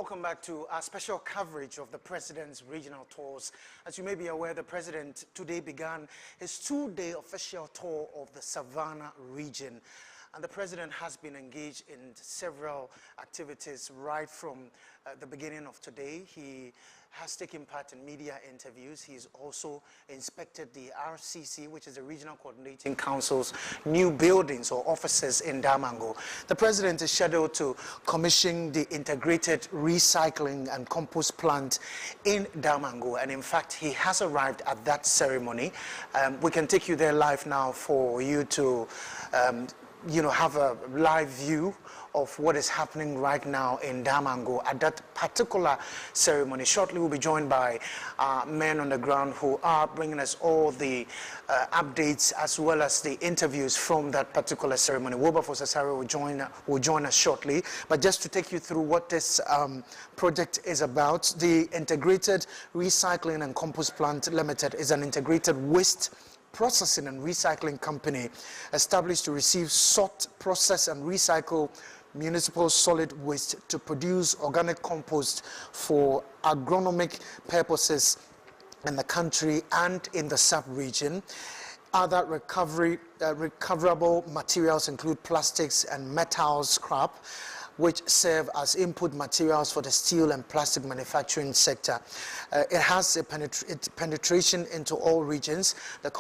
Welcome back to our special coverage of the President's regional tours. As you may be aware, the President today began his two-day official tour of the Savanna region. And the President has been engaged in several activities right from the beginning of today. He has taken part in media interviews. He's also inspected the RCC, which is the Regional Coordinating Council's new buildings or offices in Damongo. The President is scheduled to commission the integrated recycling and compost plant in Damongo. And in fact, he has arrived at that ceremony. We can take you there live now for you to have a live view of what is happening right now in Damongo at that particular ceremony. Shortly, we'll be joined by men on the ground who are bringing us all the updates as well as the interviews from that particular ceremony. Wilberforce Asare will join us shortly. But just to take you through what this project is about, the Integrated Recycling and Compost Plant Limited is an integrated waste processing and recycling company established to receive, sort, process and recycle municipal solid waste to produce organic compost for agronomic purposes in the country and in the sub-region. Other recoverable materials include plastics and metal scrap, which serve as input materials for the steel and plastic manufacturing sector. It has a penetration into all regions. It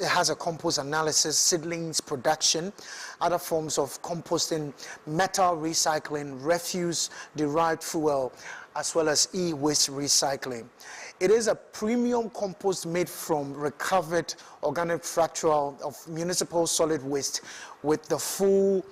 has a compost analysis, seedlings production, other forms of composting, metal recycling, refuse-derived fuel, as well as e-waste recycling. It is a premium compost made from recovered organic fractional of municipal solid waste with the full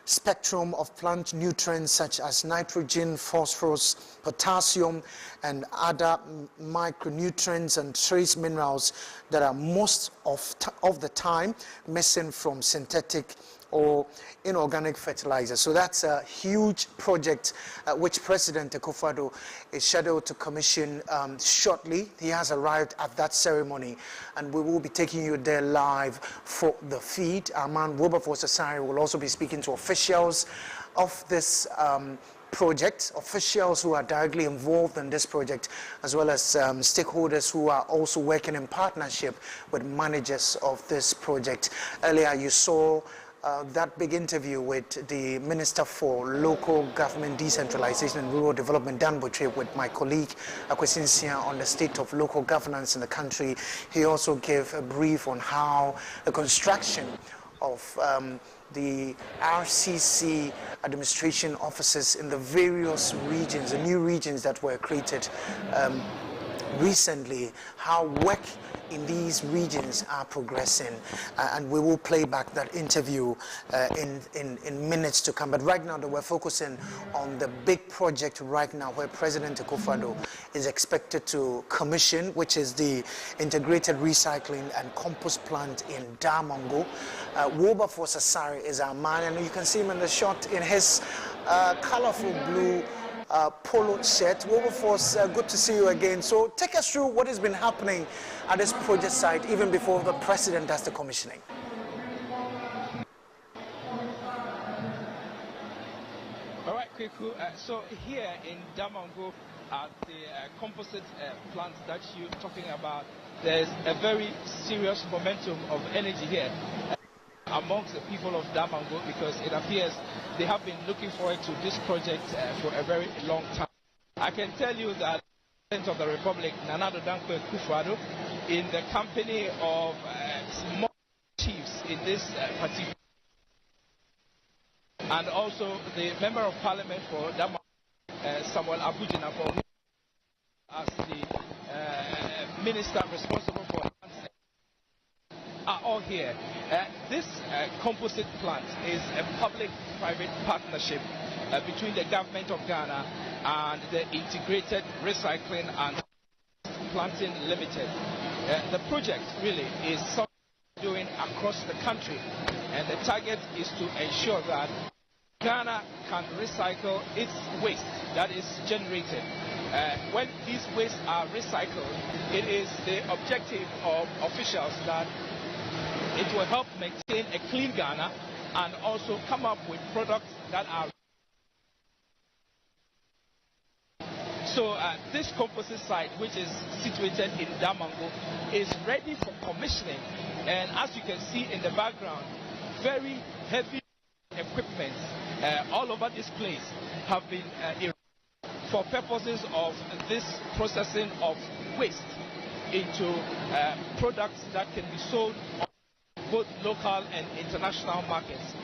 spectrum of plant nutrients such as nitrogen, phosphorus, potassium, and other micronutrients and trace minerals that are most of the time missing from synthetic or inorganic fertilizer. So that's a huge project which President Akufo-Addo is scheduled to commission shortly. He has arrived at that ceremony and we will be taking you there live for the feed. Our man Wilberforce Asare will also be speaking to officials of this project, officials who are directly involved in this project, as well as stakeholders who are also working in partnership with managers of this project. Earlier you saw that big interview with the Minister for Local Government Decentralization and Rural Development, Damongo, with my colleague Akufo-Addo on the state of local governance in the country. He also gave a brief on how the construction of the RCC administration offices in the various regions, the new regions that were created recently, how work in these regions are progressing, and we will play back that interview in minutes to come. But right now, we're focusing on the big project right now where President Akufo-Addo is expected to commission, which is the Integrated Recycling and Compost Plant in Damongo. Wilberforce Asare is our man, and you can see him in the shot in his colorful blue polo shirt. Wilberforce, good to see you again. So take us through what has been happening at this project site even before the President does the commissioning. All right, Kweku. So here in Damongo, at the composite plant that you're talking about, there's a very serious momentum of energy here amongst the people of Damongo, because it appears they have been looking forward to this project for a very long time. I can tell you that the President of the Republic, Nana Dankwa Akufo-Addo, in the company of small chiefs in this particular, and also the Member of Parliament for Damongo, Samuel Abujina, as the Minister responsible for are all here. This composite plant is a public-private partnership between the government of Ghana and the Integrated Recycling and Planting Limited. The project really is something we're doing across the country, and the target is to ensure that Ghana can recycle its waste that is generated. When these wastes are recycled, it is the objective of officials that it will help maintain a clean Ghana and also come up with products that are So this composite site, which is situated in Damongo, is ready for commissioning. And as you can see in the background, very heavy equipment all over this place have been erected for purposes of this processing of waste into products that can be sold on both local and international markets.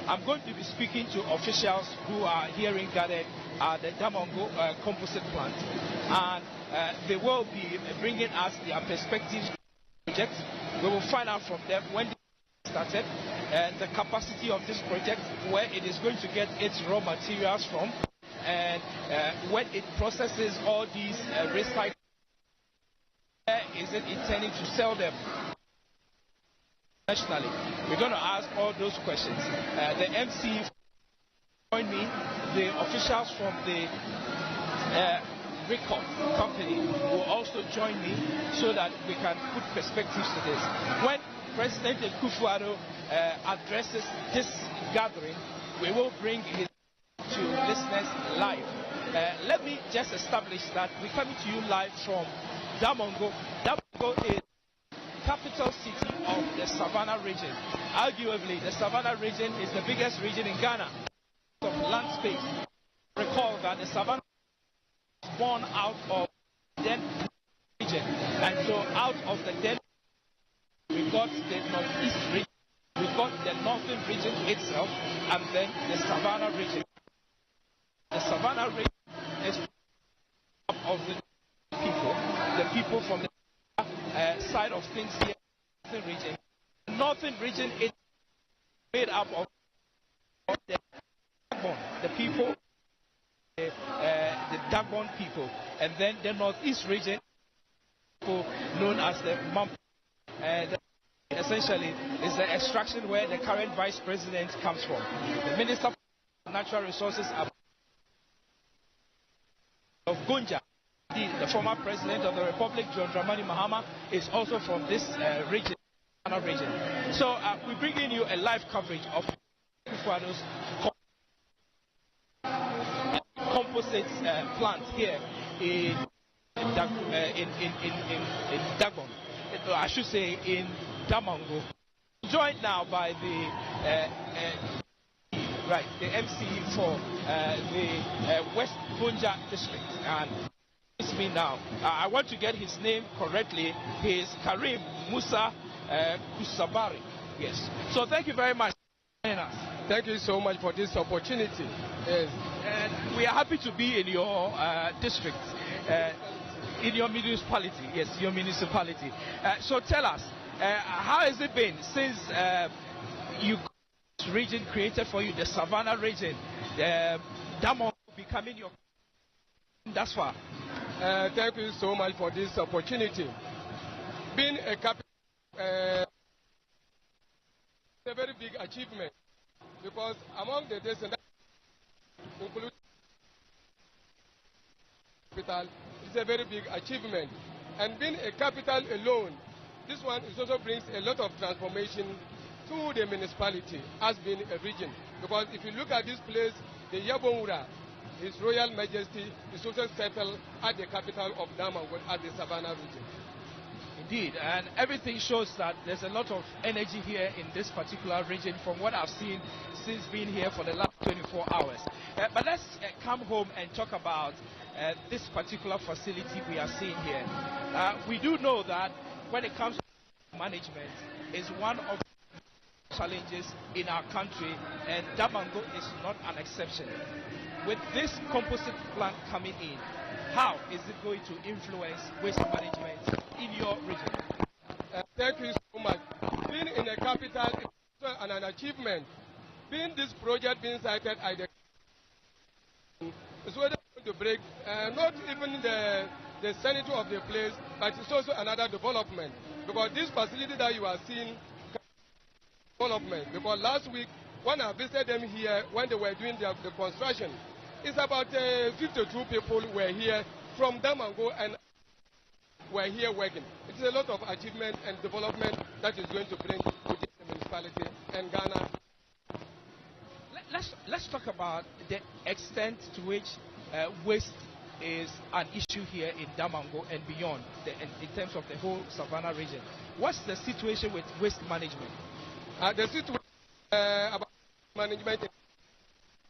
I'm going to be speaking to officials who are here in gathered at the Damongo composite plant, and they will be bringing us their perspectives on the project. We will find out from them when they started, the capacity of this project, where it is going to get its raw materials from, and when it processes all these recycled, where is it intending to sell them nationally? We're going to ask all those questions. The MC join me, the officials from the record company will also join me so that we can put perspectives to this. When President Akufo-Addo addresses this gathering, we will bring his to listeners live. Let me just establish that we're coming to you live from Damongo. Damongo is capital city of the Savanna region. Arguably, the Savanna region is the biggest region in Ghana of land space. Recall that the Savanna was born out of the Den region, and so out of the Den we got the northeast region, we got the northern region itself, and then the Savanna region. The Savanna region is of the people from the side of things here in the northern region. The northern region is made up of the Dagbon, the people, the Dagbon people, and then the northeast region, people known as the Mampo. Essentially is the extraction where the current vice president comes from. The Minister for Natural Resources of Gunja, the former president of the Republic, John Dramani Mahama, is also from this region. So we're bringing you a live coverage of Akufo-Addo's composite plant here in Dagbon. I should say in Damongo. Joined now by the MC for the West Gunja district, and it's me now. I want to get his name correctly. He is Karim Musa Kusabari. Yes. So thank you very much for joining us. Thank you so much for this opportunity. Yes. And we are happy to be in your district. In your municipality, yes, your municipality. So tell us, how has it been since you got this region created for you, the Savanna region, Damongo becoming your thus far? Thank you so much for this opportunity. Being a capital, it's a very big achievement, because among the descendants, including capital, it's a very big achievement. And being a capital alone, this one also brings a lot of transformation to the municipality as being a region. Because if you look at this place, the Yabonwura, His Royal Majesty, is also settled at the capital of Damongo, at the Savanna region. Indeed, and everything shows that there's a lot of energy here in this particular region from what I've seen since being here for the last 24 hours. But let's come home and talk about this particular facility we are seeing here. We do know that when it comes to management, is one of the challenges in our country, and Damongo is not an exception. With this composite plant coming in, how is it going to influence waste management in your region? Thank you so much. Being in a capital is an achievement. Being this project being cited at the is whether to break not even the sanity of the place, but it's also another development. Because this facility that you are seeing, development. Because last week, when I visited them here, when they were doing the construction, it's about 52 people were here from Damongo and were here working. It is a lot of achievement and development that is going to bring to this municipality and Ghana. Let's talk about the extent to which waste is an issue here in Damongo and beyond, in terms of the whole Savanna region. What's the situation with waste management? The situation about management,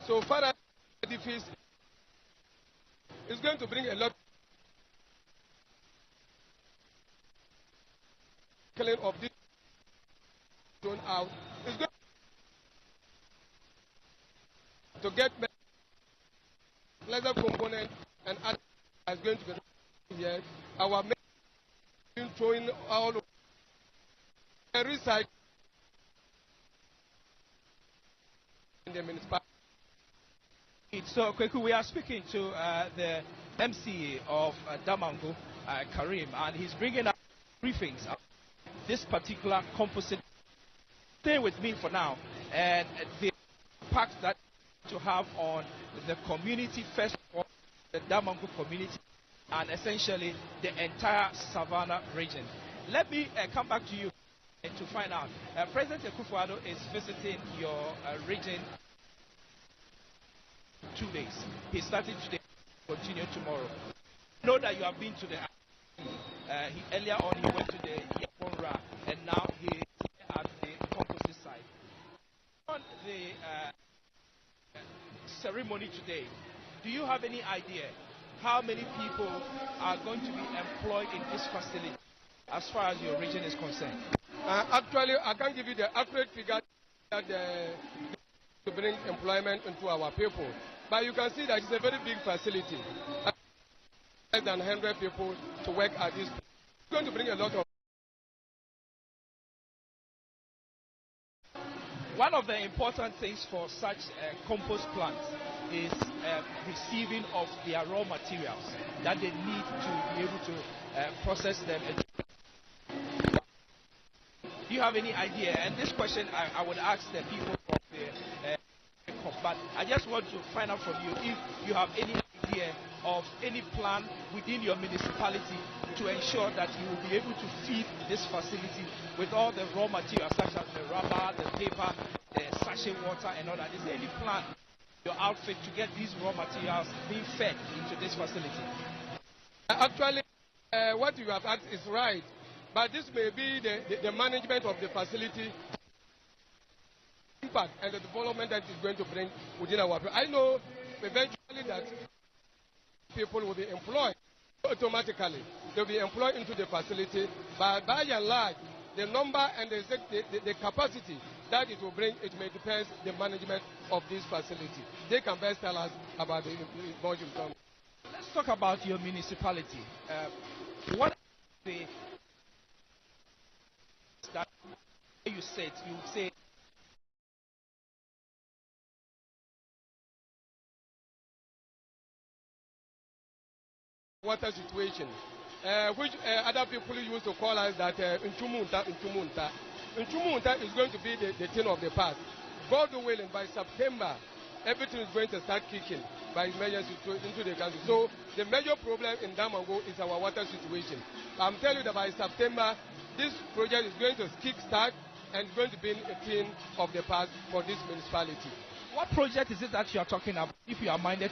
so far as the edifice is going to bring a lot of this thrown out. It's going to get leather component and other is going to be here. Our main throwing all over recycle in the municipality. So, Kweku, we are speaking to the MCA of Damongo, Karim, and he's bringing up briefings of this particular composite. Stay with me for now, and the impact that to have on the community, first of all, the Damongo community, and essentially the entire Savanna region. Let me come back to you to find out. President Akufo-Addo is visiting your region 2 days. He started today, continue tomorrow. I know that you have been to the earlier on he went to the Yaponra, and now he is at the composite site. On the ceremony today, do you have any idea how many people are going to be employed in this facility as far as your region is concerned? Actually, I can't give you the accurate figure that to bring employment into our people. But you can see that it's a very big facility. Less than 100 people to work at this. It's going to bring a lot of. One of the important things for such compost plants is receiving of their raw materials that they need to be able to process them. Do you have any idea? And this question I would ask the people from the but I just want to find out from you if you have any idea of any plan within your municipality to ensure that you will be able to feed this facility with all the raw materials such as the rubber, the paper, the sachet water and all that. Is there any plan your outfit to get these raw materials being fed into this facility? Actually, what you have asked is right, but this may be the management of the facility impact and the development that is going to bring within our people. I know eventually that people will be employed automatically. They'll be employed into the facility, but by and large, the number and the capacity that it will bring, it may depend the management of this facility. They can best tell us about the volume. Let's talk about your municipality. What the that you said, you say water situation, which other people used to call us that Nchumunta. Nchumunta is going to be the thing of the past. God willing, by September, everything is going to start kicking by measures into the country. So the major problem in Damongo is our water situation. I'm telling you that by September, this project is going to kick-start and going to be a thing of the past for this municipality. What project is it that you are talking about, if you are minded?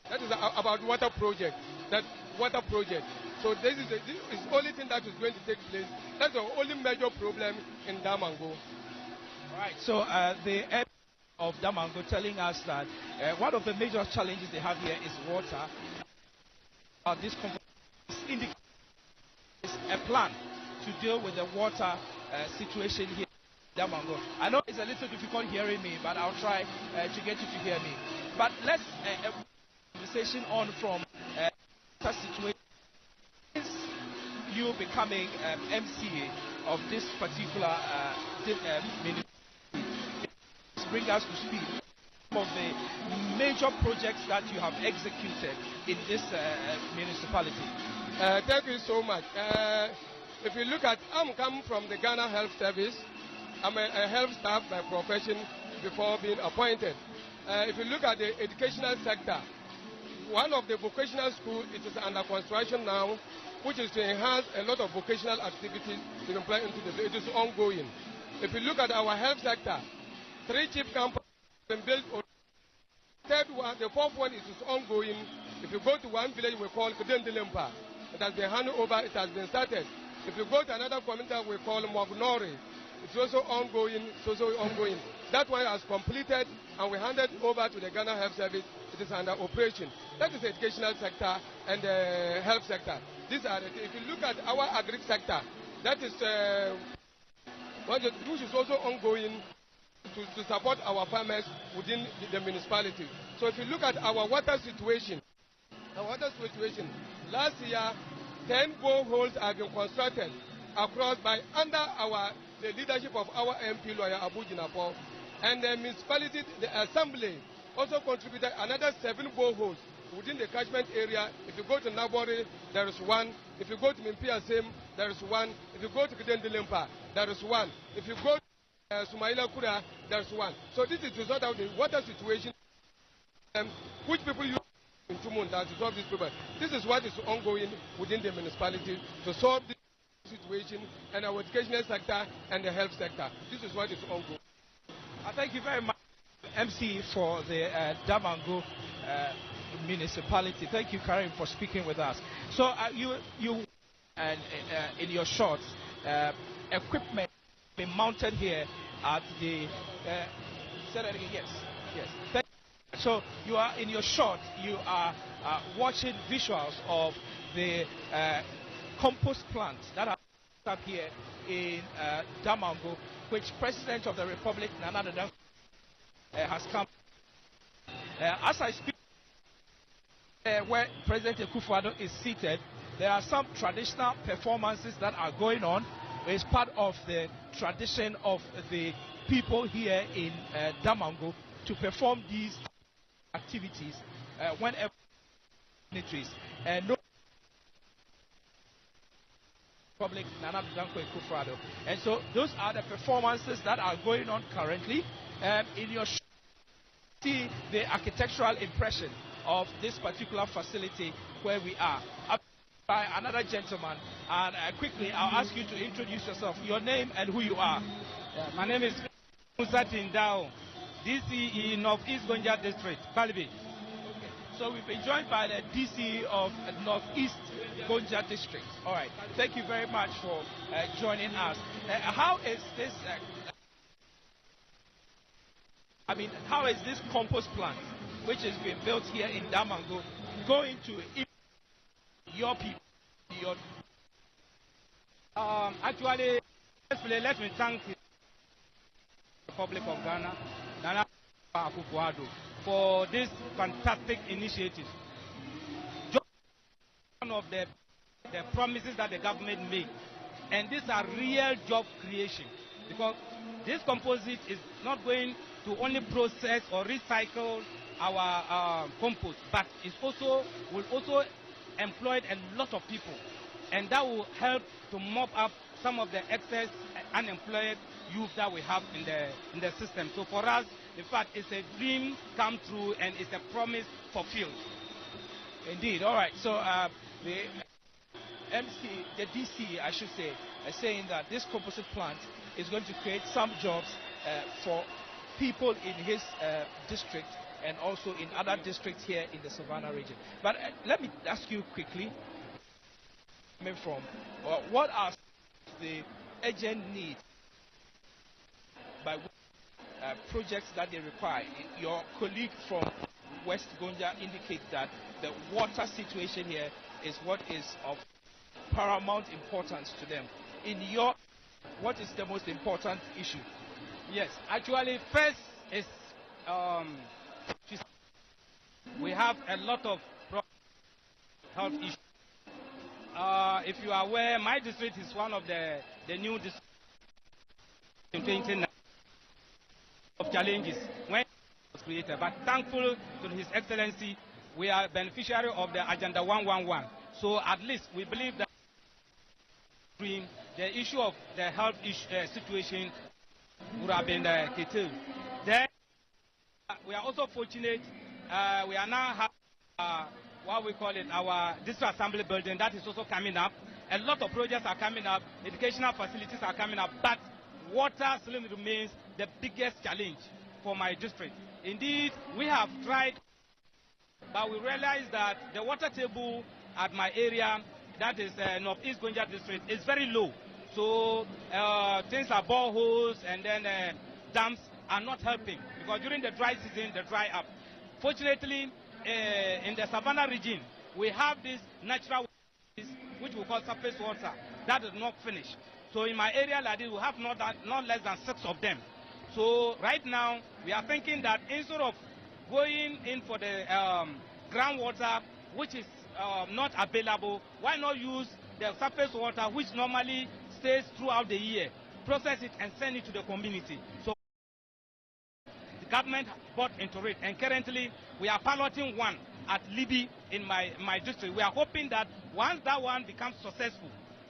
That is about water project. That water project. So this is the only thing that is going to take place. That's the only major problem in Damongo. All right. So the area of Damongo telling us that one of the major challenges they have here is water. This indicates a plan to deal with the water situation here in Damongo. I know it's a little difficult hearing me, but I'll try to get you to hear me. But let's conversation on from such situation. Since you becoming MCA of this particular municipality, bring us to speed some of the major projects that you have executed in this municipality. Thank you so much. If you look at, I'm coming from the Ghana Health Service. I'm a health staff by profession before being appointed. If you look at the educational sector, one of the vocational schools, it is under construction now, which is to enhance a lot of vocational activities to employ into the, it is ongoing. If you look at our health sector, 3 chief campuses have been built. Third one, the fourth one is ongoing. If you go to one village we call Kudendilempa, it has been handed over, it has been started. If you go to another community we call Mognori, it's also ongoing, That one has completed and we handed over to the Ghana Health Service. It is under operation. That is the educational sector and the health sector. These are if you look at our agri sector, that is which is also ongoing to support our farmers within the municipality. So if you look at our water situation, last year 10 boreholes have been constructed across under the leadership of our MP lawyer Abu Jinapor, and the municipality, the assembly also contributed another 7 boreholes within the catchment area. If you go to Nabori, there is 1. If you go to Mimpiasim, there is 1. If you go to Kidendilempa, there is 1. If you go to Sumaila Kura, there is 1. So this is to sort out the water situation which people use in 2 months to solve this problem. This is what is ongoing within the municipality to solve this situation and our educational sector and the health sector. This is what is ongoing. Thank you very much, MC, for the Damongo municipality. Thank you, Karim, for speaking with us. So you in your shots, equipment been mounted here at the. Say that again. Yes. Thank you. So you are in your shot. You are watching visuals of the compost plants that are up here in Damongo, which President of the Republic Nana Addo has come. As I speak, where President Akufo-Addo is seated, there are some traditional performances that are going on. It's part of the tradition of the people here in Damongo to perform these activities whenever militaries no public Nana Akufo-Addo. And so those are the performances that are going on currently. In your see the architectural impression of this particular facility where we are. By another gentleman, and quickly I'll ask you to introduce yourself, your name and who you are. Yeah, my name is Musa Tindao, DC Northeast Gonja District, Kalibi. Okay. So we've been joined by the DC of Northeast Gonja District. All right. Thank you very much for joining us. How is this? How is this compost plant, which has been built here in Damongo, going to your people? Actually, let me thank the Republic of Ghana, Nana Akufo-Addo, for this fantastic initiative. Just one of the promises that the government made, and these are real job creation, because this composite is not going to only process or recycle our compost, but will also employ a lot of people, and that will help to mop up some of the excess unemployed youth that we have in the system. So for us, in fact, it's a dream come true and it's a promise fulfilled. Indeed. All right. So the DC, I should say, is saying that this composite plant is going to create some jobs for people in his district and also in other districts here in the Savanna region. But let me ask you quickly, from what are the urgent needs by projects that they require? Your colleague from West Gonja indicates that the water situation here is what is of paramount importance to them. What is the most important issue? Yes, actually, first is we have a lot of health issues. If you are aware, my district is one of the new districts in 2019 of challenges when it was created. But thankful to His Excellency, we are beneficiary of the Agenda 111. So at least we believe that the issue of the health situation would have been curtailed. Then we are also fortunate. We are now having what we call it our district assembly building that is also coming up. A lot of projects are coming up. Educational facilities are coming up. But water still remains the biggest challenge for my district. Indeed, we have tried but we realized that the water table at my area, that is Northeast Gonja district, is very low. So things like boreholes and then dams are not helping, because during the dry season, they dry up. Fortunately, in the Savanna region, we have this natural water, which we call surface water, that is not finished. So in my area like this, we have not less than 6 of them. So right now, we are thinking that instead of going in for the groundwater, which is not available, why not use the surface water, which normally stays throughout the year, process it and send it to the community. So the government bought into it, and currently we are piloting one at Libby in my district. We are hoping that once that one becomes successful,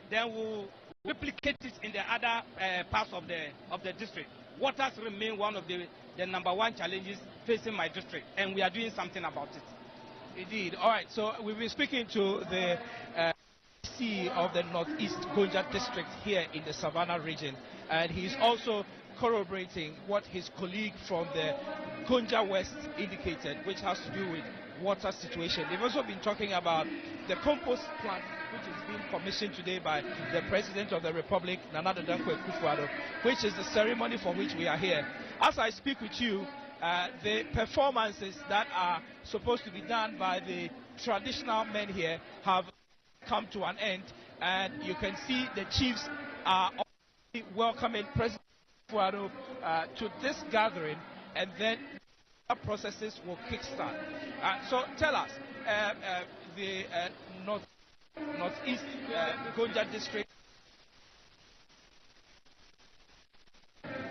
then we'll replicate it in the other parts of the district. Waters remain one of the #1 challenges facing my district, and we are doing something about it. Indeed. All right, so we've been speaking to the CEO of the Northeast Gonja district here in the Savanna region, and he's also corroborating what his colleague from the Gonja West indicated, which has to do with water situation. They've also been talking about the compost plant, which is being commissioned today by the President of the Republic, Nana Akufo-Addo, which is the ceremony for which we are here. As I speak with you, the performances that are supposed to be done by the traditional men here have come to an end, and you can see the chiefs are welcoming President Akufo-Addo to this gathering, and then processes will kickstart. So tell us, the Northeast Gonja district,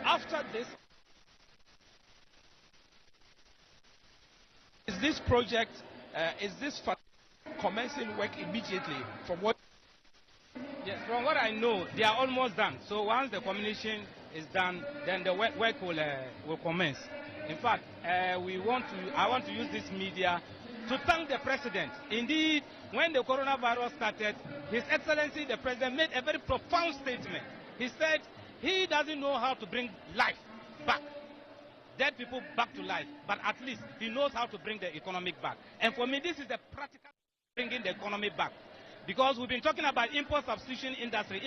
after this, is this project, is this commencing work immediately? From what? Yes, from what I know, they are almost done. So once the commission is done, then the work will commence. In fact, I want to use this media to thank the president. Indeed, when the coronavirus started, His Excellency the President made a very profound statement. He said he doesn't know how to bring life back, dead people back to life, but at least he knows how to bring the economic back. And for me, this is the practical bringing the economy back. Because we've been talking about import substitution industry.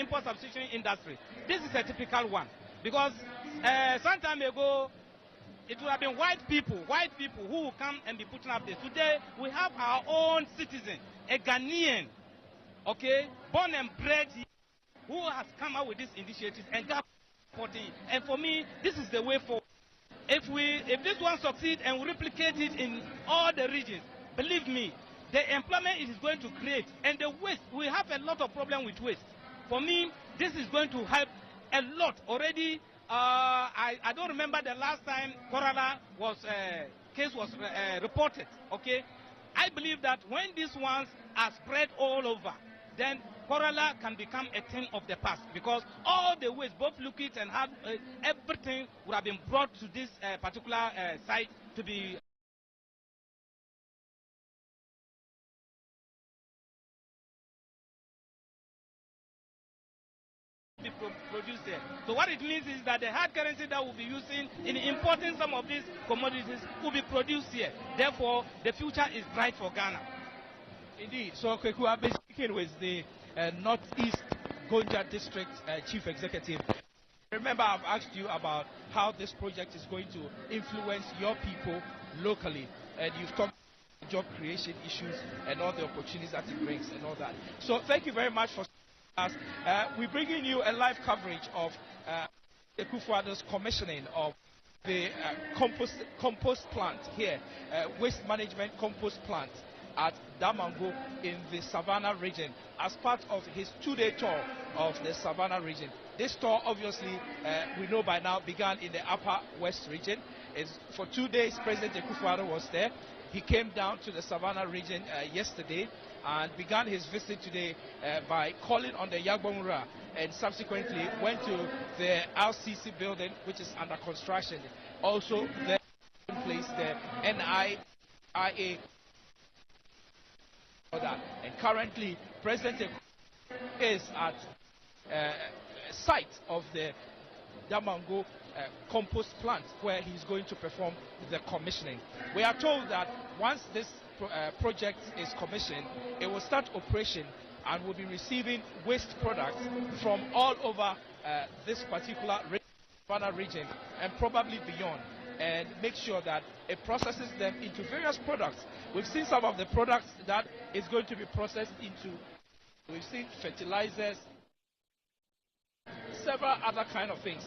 This is a typical one. Because some time ago, it would have been white people who will come and be putting up this. Today, we have our own citizen, a Ghanaian, okay, born and bred, who has come out with this initiative and got supporting. And for me, this is the way forward. If this one succeeds and we replicate it in all the regions, believe me, the employment it is going to create, and the waste, we have a lot of problem with waste. For me, this is going to help a lot already. I don't remember the last time cholera case was reported. Okay, I believe that when these ones are spread all over, then cholera can become a thing of the past, because all the waste, both liquid and hard, everything would have been brought to this particular site to be produced there. So what it means is that the hard currency that we'll be using in importing some of these commodities will be produced here. Therefore, the future is bright for Ghana. Indeed. So Kweku, I've been speaking with the Northeast Gonja District Chief Executive. Remember, I've asked you about how this project is going to influence your people locally, and you've talked about job creation issues and all the opportunities that it brings and all that. So thank you very much for us. We're bringing you a live coverage of Akufo-Addo's commissioning of the compost plant here, waste management compost plant at Damongo in the Savanna region, as part of his 2-day tour of the Savanna region. This tour, obviously, we know by now, began in the Upper West region. For 2 days, President Akufo-Addo was there. He came down to the Savanna region yesterday and began his visit today by calling on the Yagbongra, and subsequently went to the RCC building, which is under construction. Also, there in place the NIIA. And currently, President is at site of the Damongo compost plant, where he's going to perform the commissioning. We are told that once this project is commissioned, it will start operation and will be receiving waste products from all over this particular Savanna region and probably beyond, and make sure that it processes them into various products. We've seen some of the products that is going to be processed into. We've seen fertilizers, several other kind of things.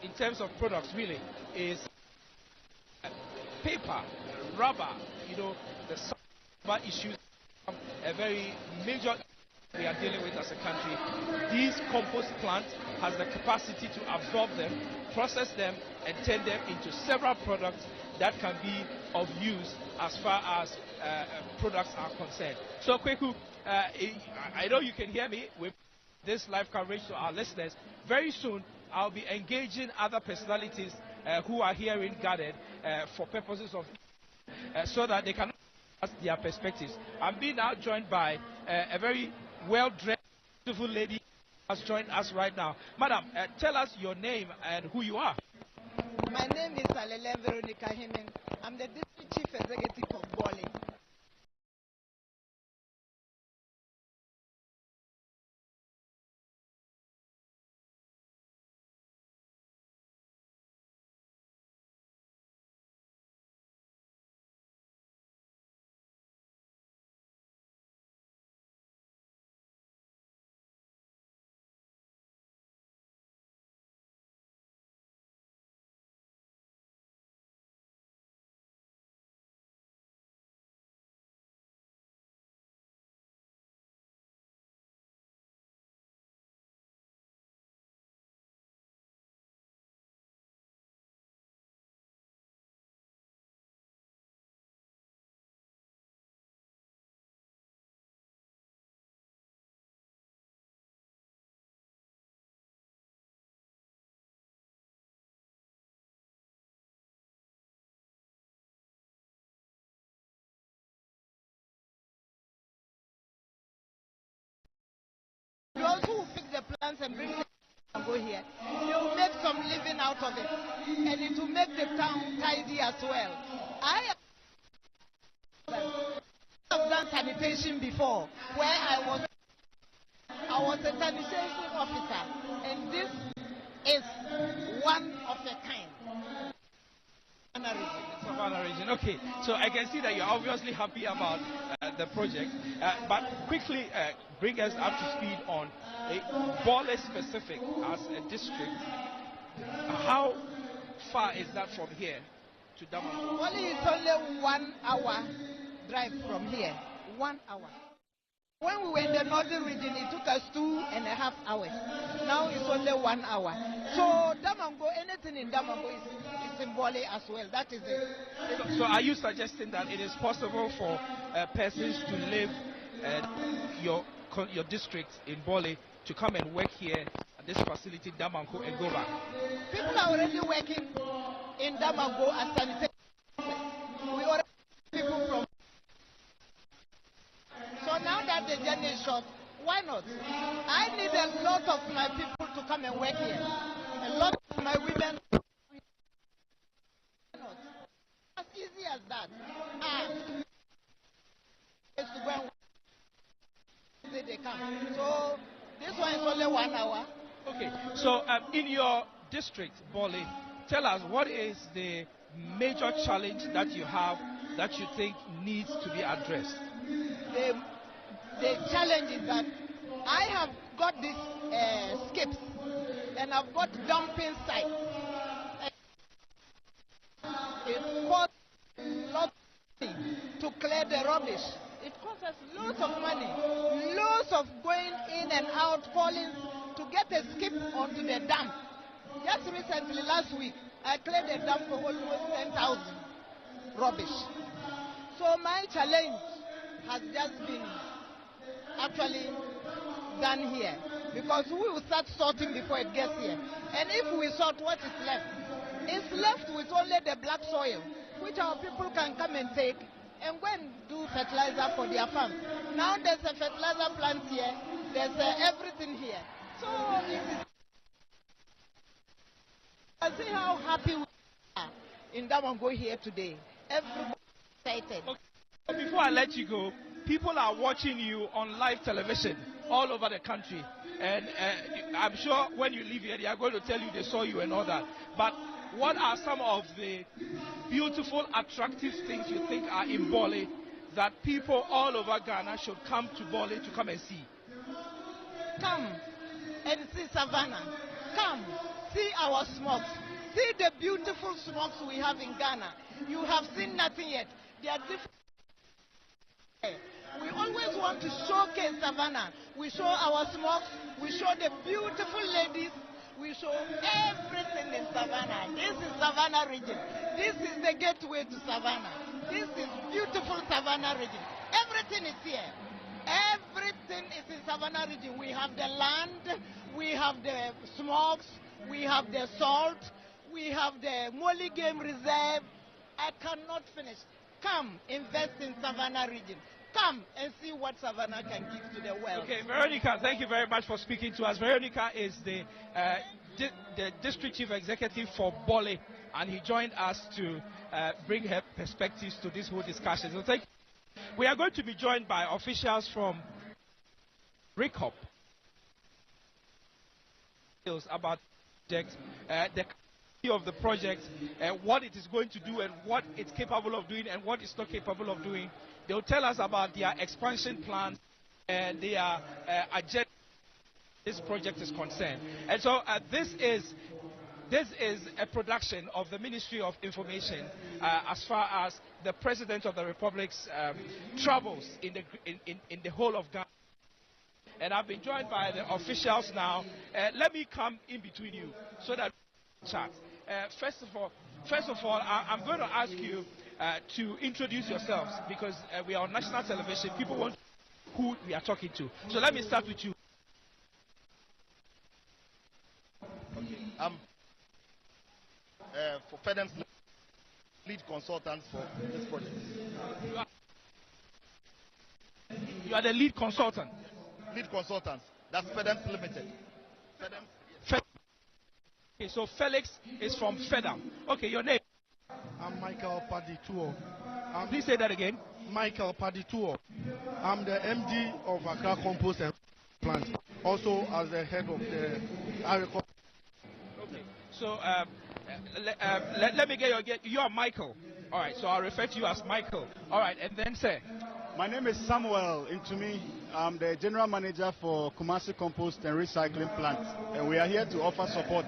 In terms of products, really, is paper, rubber, the rubber issues, a very major we are dealing with as a country. These compost plants has the capacity to absorb them, process them, and turn them into several products that can be of use as far as products are concerned. So, Kweku, I know you can hear me with this live coverage to our listeners. Very soon, I'll be engaging other personalities who are here in Garden for purposes of so that they can ask their perspectives. I'm being now joined by a very well-dressed, beautiful lady who has joined us right now. Madam, tell us your name and who you are. My name is Alele Veronica Hemen. I'm the District Chief Executive of Bole. Those who pick the plants and bring them and go here, they will make some living out of it, and it will make the town tidy as well. I have done sanitation before, where I was a sanitation officer, and this is one of a kind. Savanna region. Okay, so I can see that you're obviously happy about the project, but quickly bring us up to speed on Bole specific as a district. How far is that from here to Damongo? Bole is only 1 hour drive from here. 1 hour. When we were in the northern region, it took us 2.5 hours. Now it's only 1 hour. So Damongo, anything in Damongo is in Bole as well. That is it. So are you suggesting that it is possible for persons to live your district in Bole to come and work here at this facility, Damongo, and go back? People are already working in Damongo as sanitation. We already have people from. So now that the journey is short, why not? I need a lot of my people to come and work here. A lot of my women. Why not? As easy as that. It's to go and work. They come. So this one is only 1 hour. Okay. So in your district, Bole, tell us what is the major challenge that you have that you think needs to be addressed? The challenge is that I have got these skips and I've got dumping sites. It costs a lot of money to clear the rubbish. It costs us lots of money, lots of going in and out, calling to get a skip onto the dump. Just recently, last week, I cleared the dump for almost 10,000 rubbish. So my challenge has just been actually done here, because we will start sorting before it gets here. And if we sort, what is left? It's left with only the black soil, which our people can come and take and go and do fertilizer for their farms. Now there's a fertilizer plant here, there's everything here. So I see how happy we are in Damongo here today. Everybody excited. Before I let you go, people are watching you on live television all over the country. And I'm sure when you leave here, they are going to tell you they saw you and all that. But what are some of the beautiful, attractive things you think are in Bole that people all over Ghana should come to Bole to come and see? Come and see Savanna. Come, see our smokes. See the beautiful smokes we have in Ghana. You have seen nothing yet. They are different. We always want to showcase Savanna. We show our smokes. We show the beautiful ladies. We show everything in Savanna. This is Savanna region. This is the gateway to Savanna. This is beautiful Savanna region. Everything is here. Everything is in Savanna region. We have the land, we have the smokes, we have the salt, we have the Molly Game Reserve. I cannot finish. Come, invest in Savanna region. Come and see what Savanna can give to the world. Okay, Veronica, thank you very much for speaking to us. Veronica is the District Chief Executive for Bole, and he joined us to bring her perspectives to this whole discussion. So thank you. We are going to be joined by officials from RICOP about the quality of the project, what it is going to do and what it's capable of doing and what it's not capable of doing. They'll tell us about their expansion plans and their agenda this project is concerned. And so this is a production of the Ministry of Information as far as the President of the Republic's travels in the whole of Ghana. And I've been joined by the officials now. Let me come in between you so that we can chat. First of all, I'm going to ask you to introduce yourselves because we are on national television. People want to know who we are talking to. So let me start with you. I'm for FEDEM's lead consultant for this project. You are the lead consultant. Lead consultant. That's FEDEM's Limited. Okay, so Felix is from FEDEM. Okay, your name? I'm Michael Padituo. Please say that again. Michael Padituo. I'm the MD of Accra Composting Plant, also as the head of the agriculture. Okay, so let me get you are Michael. All right, so I'll refer to you as Michael. All right, and then say. My name is Samuel Intumi. I'm the General Manager for Kumasi Compost and Recycling Plant. And we are here to offer support